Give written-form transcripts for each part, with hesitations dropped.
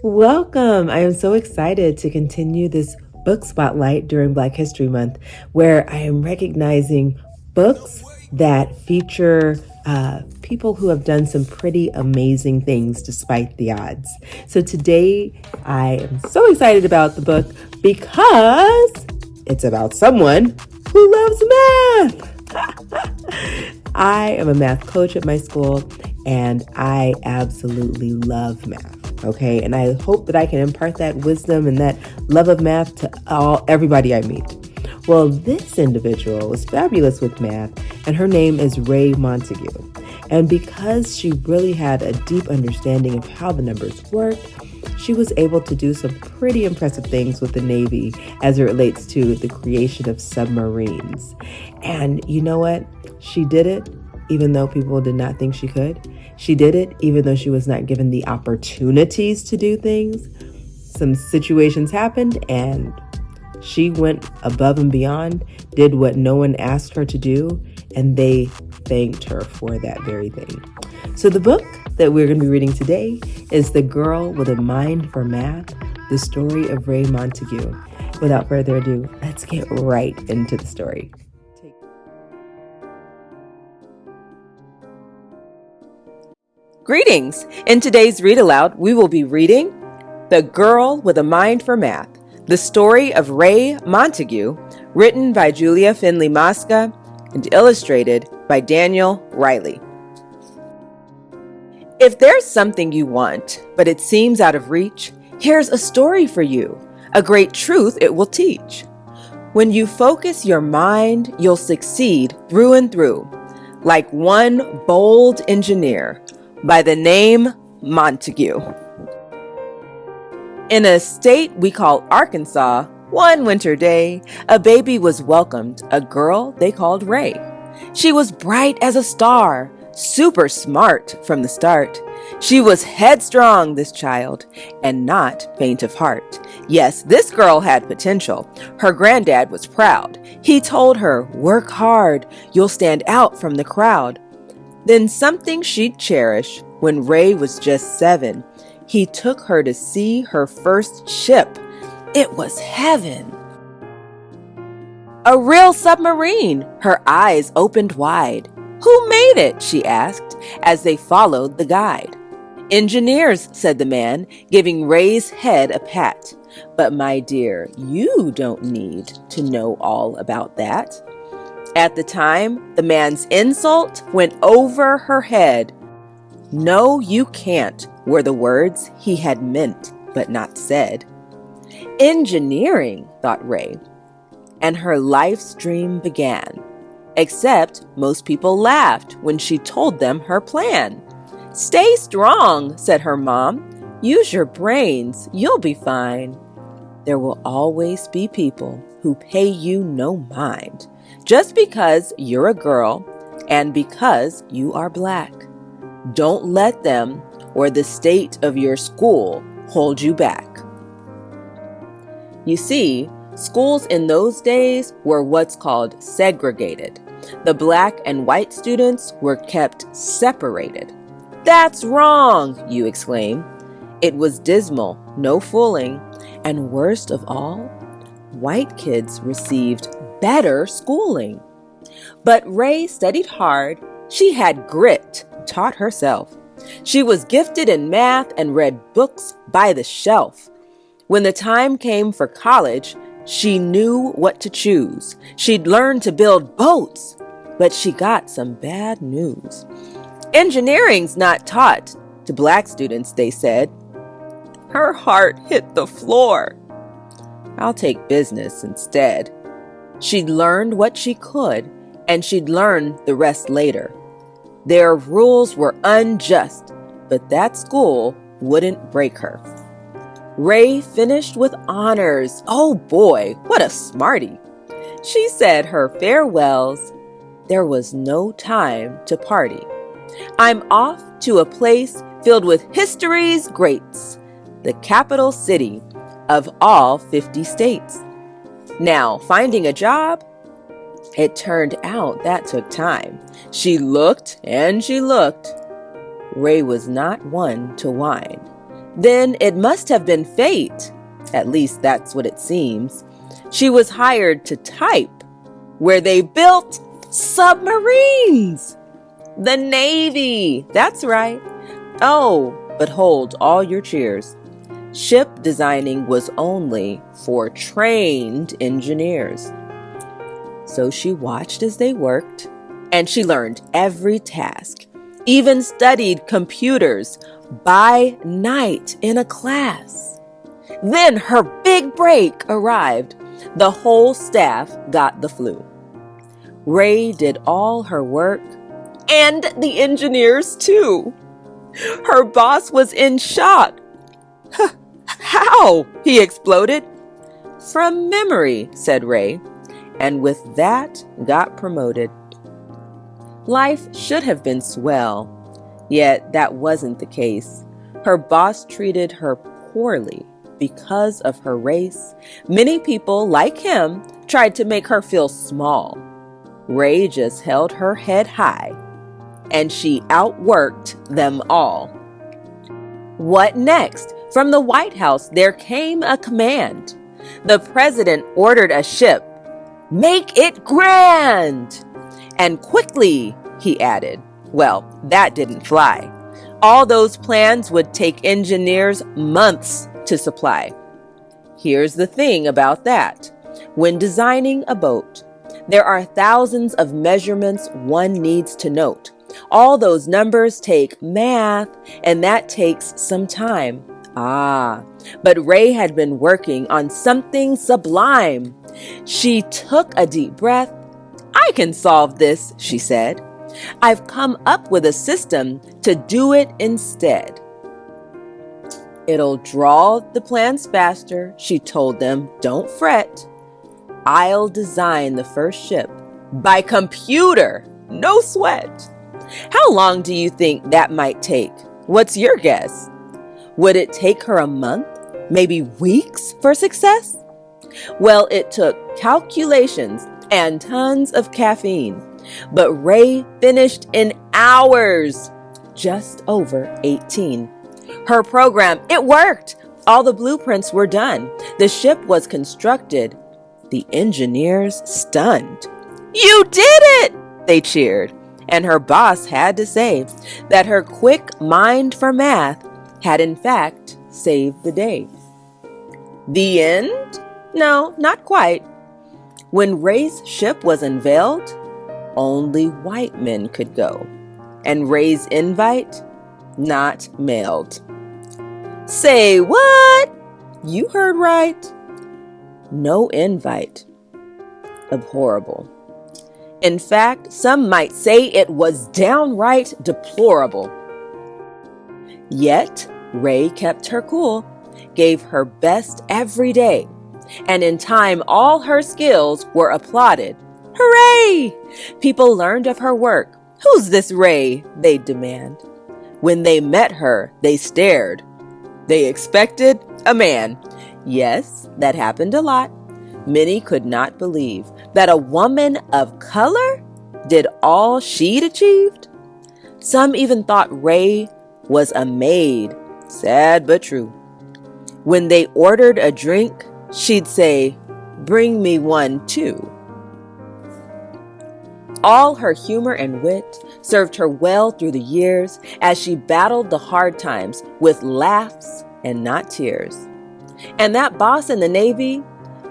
Welcome. I am so excited to continue this book spotlight during Black History Month, where I am recognizing books that feature people who have done some pretty amazing things despite the odds. So today I am so excited about the book because it's about someone who loves math. I am a math coach at my school and I absolutely love math. Okay, and I hope that I can impart that wisdom and that love of math to everybody I meet. Well, this individual was fabulous with math, and her name is Raye Montague. And because she really had a deep understanding of how the numbers worked, she was able to do some pretty impressive things with the Navy as it relates to the creation of submarines. And you know what? She did it even though people did not think she could. She did it even though she was not given the opportunities to do things. Some situations happened and she went above and beyond, did what no one asked her to do, and they thanked her for that very thing. So the book that we're going to be reading today is The Girl with a Mind for Math, the story of Raye Montague. Without further ado, let's get right into the story. Greetings! In today's read aloud, we will be reading The Girl with a Mind for Math, the story of Raye Montague, written by Julia Finley Mosca and illustrated by Daniel Rieley. If there's something you want, but it seems out of reach, here's a story for you, a great truth it will teach. When you focus your mind, you'll succeed through and through, like one bold engineer by the name Montague. In a state we call Arkansas, one winter day, a baby was welcomed, a girl they called Raye. She was bright as a star, super smart from the start. She was headstrong, this child, and not faint of heart. Yes, this girl had potential. Her granddad was proud. He told her, "Work hard, you'll stand out from the crowd." Then something she'd cherish when Raye was just 7, he took her to see her first ship. It was heaven. A real submarine. Her eyes opened wide. "Who made it?" she asked as they followed the guide. "Engineers," said the man, giving Raye's head a pat. "But my dear, you don't need to know all about that." At the time, the man's insult went over her head. "No, you can't," were the words he had meant but not said. Engineering, thought Raye, and her life's dream began. Except most people laughed when she told them her plan. "Stay strong," said her mom. "Use your brains, you'll be fine. There will always be people who pay you no mind, just because you're a girl and because you are black. Don't let them or the state of your school hold you back." You see, schools in those days were what's called segregated. The black and white students were kept separated. "That's wrong," you exclaim. It was dismal, no fooling, and worst of all, white kids received better schooling. But Raye studied hard. She had grit, taught herself. She was gifted in math and read books by the shelf. When the time came for college, she knew what to choose. She'd learned to build boats, but she got some bad news. Engineering's not taught to black students, they said. Her heart hit the floor. I'll take business instead. She'd learned what she could, and she'd learn the rest later. Their rules were unjust, but that school wouldn't break her. Raye finished with honors. Oh boy, what a smarty. She said her farewells. There was no time to party. I'm off to a place filled with history's greats, the capital city of all 50 states. Now, finding a job, it turned out that took time. She looked and she looked. Raye was not one to whine. Then it must have been fate. At least that's what it seems. She was hired to type where they built submarines. The Navy. That's right. Oh, but hold all your cheers. Ship designing was only for trained engineers. So she watched as they worked, and she learned every task, even studied computers by night in a class. Then her big break arrived. The whole staff got the flu. Raye did all her work, and the engineers too. Her boss was in shock. How? He exploded. From memory, said Raye, and with that got promoted. Life should have been swell, yet that wasn't the case. Her boss treated her poorly because of her race. Many people, like him, tried to make her feel small. Raye just held her head high, and she outworked them all. What next? From the White House, there came a command. The president ordered a ship. Make it grand! And quickly, he added. Well, that didn't fly. All those plans would take engineers months to supply. Here's the thing about that. When designing a boat, there are thousands of measurements one needs to note. All those numbers take math, and that takes some time. But Raye had been working on something sublime. She took a deep breath. I can solve this, she said. I've come up with a system to do it instead. It'll draw the plans faster, she told them. Don't fret. I'll design the first ship by computer. No sweat. How long do you think that might take? What's your guess? Would it take her a month, maybe weeks for success? Well, it took calculations and tons of caffeine, but Raye finished in hours, just over 18. Her program, it worked. All the blueprints were done. The ship was constructed. The engineers stunned. You did it! They cheered. And her boss had to say that her quick mind for math had in fact saved the day. The end? No, not quite. When Raye's ship was unveiled, only white men could go, and Raye's invite not mailed. Say what? You heard right. No invite. Abhorrible. In fact, some might say it was downright deplorable. Yet, Raye kept her cool, gave her best every day, and in time all her skills were applauded. Hooray! People learned of her work. Who's this Raye? They'd demand. When they met her, they stared. They expected a man. Yes, that happened a lot. Many could not believe that a woman of color did all she'd achieved. Some even thought Raye was a maid. Sad but true. When they ordered a drink, she'd say, "Bring me one too." All her humor and wit served her well through the years as she battled the hard times with laughs and not tears. And that boss in the Navy,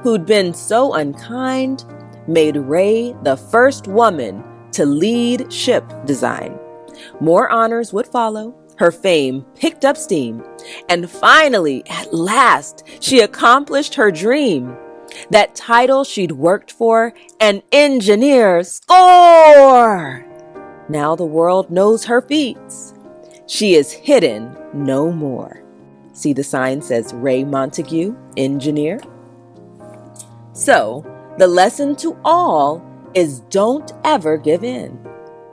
who'd been so unkind, made Raye the first woman to lead ship design. More honors would follow. Her fame picked up steam. And finally, at last, she accomplished her dream. That title she'd worked for, an engineer. Score! Now the world knows her feats. She is hidden no more. See, the sign says Raye Montague, engineer. So, the lesson to all is don't ever give in.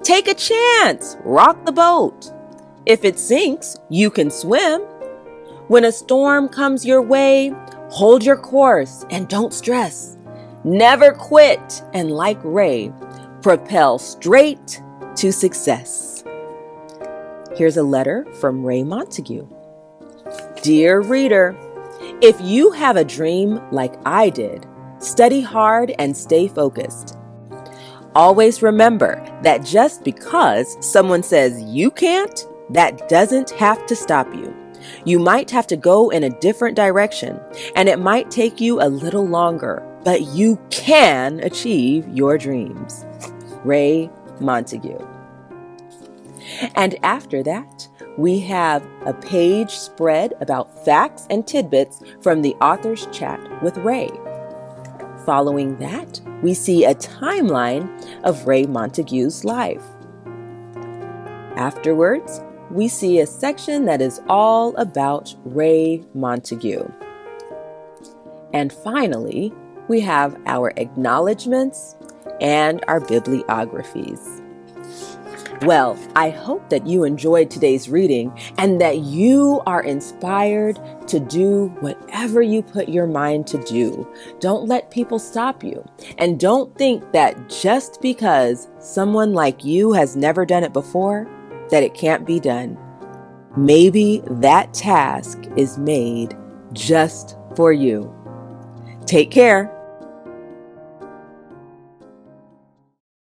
Take a chance, rock the boat. If it sinks, you can swim. When a storm comes your way, hold your course and don't stress. Never quit, and like Raye, propel straight to success. Here's a letter from Raye Montague. Dear reader, if you have a dream like I did, study hard and stay focused. Always remember that just because someone says you can't, that doesn't have to stop you. You might have to go in a different direction, and it might take you a little longer, but you can achieve your dreams. Raye Montague. And after that, we have a page spread about facts and tidbits from the author's chat with Raye. Following that, we see a timeline of Raye Montague's life. Afterwards, we see a section that is all about Raye Montague. And finally, we have our acknowledgments and our bibliographies. Well, I hope that you enjoyed today's reading and that you are inspired to do whatever you put your mind to do. Don't let people stop you. And don't think that just because someone like you has never done it before, that it can't be done. Maybe that task is made just for you. Take care.